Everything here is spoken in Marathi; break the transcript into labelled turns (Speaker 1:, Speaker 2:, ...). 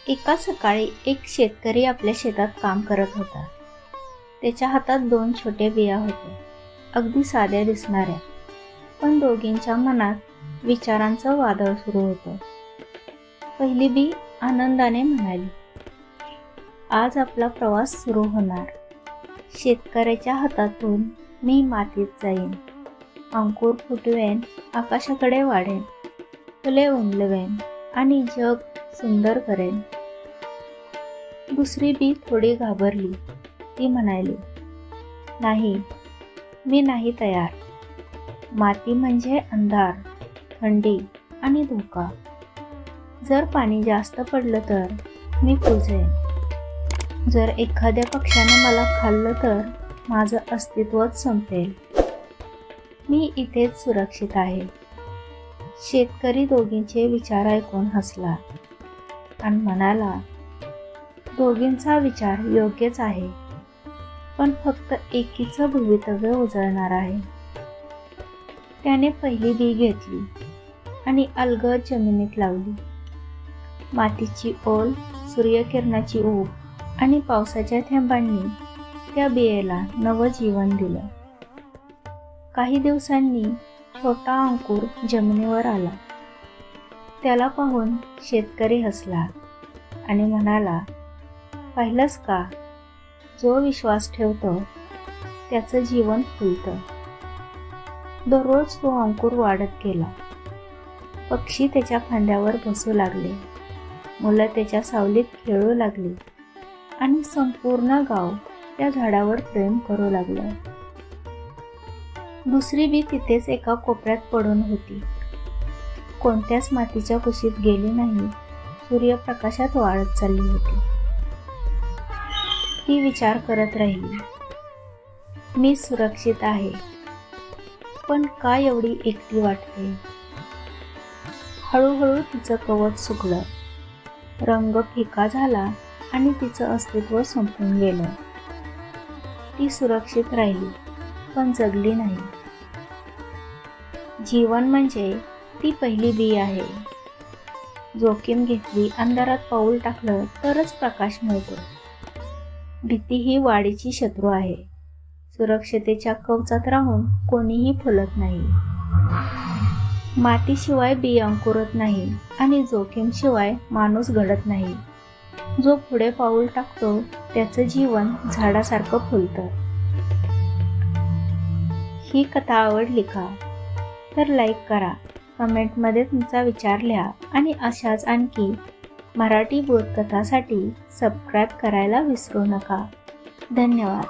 Speaker 1: एका सकाळी एक शेतकरी आपल्या शेतात काम करत होता. त्याच्या हातात 2 छोट्या बिया होत्या, अगदी साध्या दिसणाऱ्या, पण दोघींच्या मनात विचारांचं वादळ सुरू होतं. पहिली बी आनंदाने म्हणाली, आज आपला प्रवास सुरू होणार. शेतकऱ्याच्या हातातून मी मातीत जाईन, अंकुर फुटवेन, आकाशाकडे वाढेन, फुले उमलवेन आणि जग सुंदर करेन. दुसरी बी थोडी घाबरली. ती म्हणाली, नाही, मी नाही तयार. माती म्हणजे अंधार, थंडी आणि धोका. जर पाणी जास्त पडलं तर मी कुजेन. जर एखाद्या पक्ष्याने मला खाल्लं तर माझं अस्तित्वच संपेल. मी इथेच सुरक्षित आहे. शेतकरी दोघींचे विचार ऐकून हसला आणि म्हणाला, दोघींचा विचार योग्यच आहे, पण फक्त एकीचं भवितव्य उजळणार आहे. त्याने पहिली बी घेतली आणि अलगद जमिनीत लावली. मातीची ओल, सूर्यकिरणाची ऊब आणि पावसाच्या थेंबांनी त्या बियेला नवं जीवन दिलं. काही दिवसांनी छोटा अंकुर जमिनीवर आला. त्याला पाहून शेतकरी हसला आणि म्हणाला, पाहिलंस का, जो विश्वास ठेवतो त्याचं जीवन फुलतं. दररोज तो अंकुर वाढत गेला. पक्षी त्याच्या खांद्यावर बसू लागले, मुलं त्याच्या सावलीत खेळू लागली आणि संपूर्ण गाव त्या झाडावर प्रेम करू लागलं. दुसरी बी तिथेच एका कोपऱ्यात पडून होती. कोणत्याच मातीच्या कुशीत गेली नाही. सूर्यप्रकाशात वाढत चालली होती. ती विचार करत राहिली, मी सुरक्षित आहे, पण का एवढी एकटी वाटते? हळूहळू तिचं कवच सुकलं, रंग फिका झाला आणि तिचं अस्तित्व संपून गेलं. ती सुरक्षित राहिली, पण जगली नाही. जीवन म्हणजे ती पहिली बी आहे. जोखीम घेतली, अंधारात पाऊल टाकलं तरच प्रकाश मिळतो. भीती ही वाढीची शत्रू आहे. सुरक्षितेच्या कवचात राहून कोणीही फुलत नाही. मातीशिवाय बी अंकुरत नाही आणि जोखीमशिवाय माणूस घडत नाही. जो पुढे पाऊल टाकतो त्याचं जीवन झाडासारखं फुलतं. ही कथा आवडली का? तर लाईक करा, कमेंटमध्ये तुमचा विचार लिहा आणि अशाच आणखी मराठी बोधकथासाठी सबस्क्राईब करायला विसरू नका. धन्यवाद.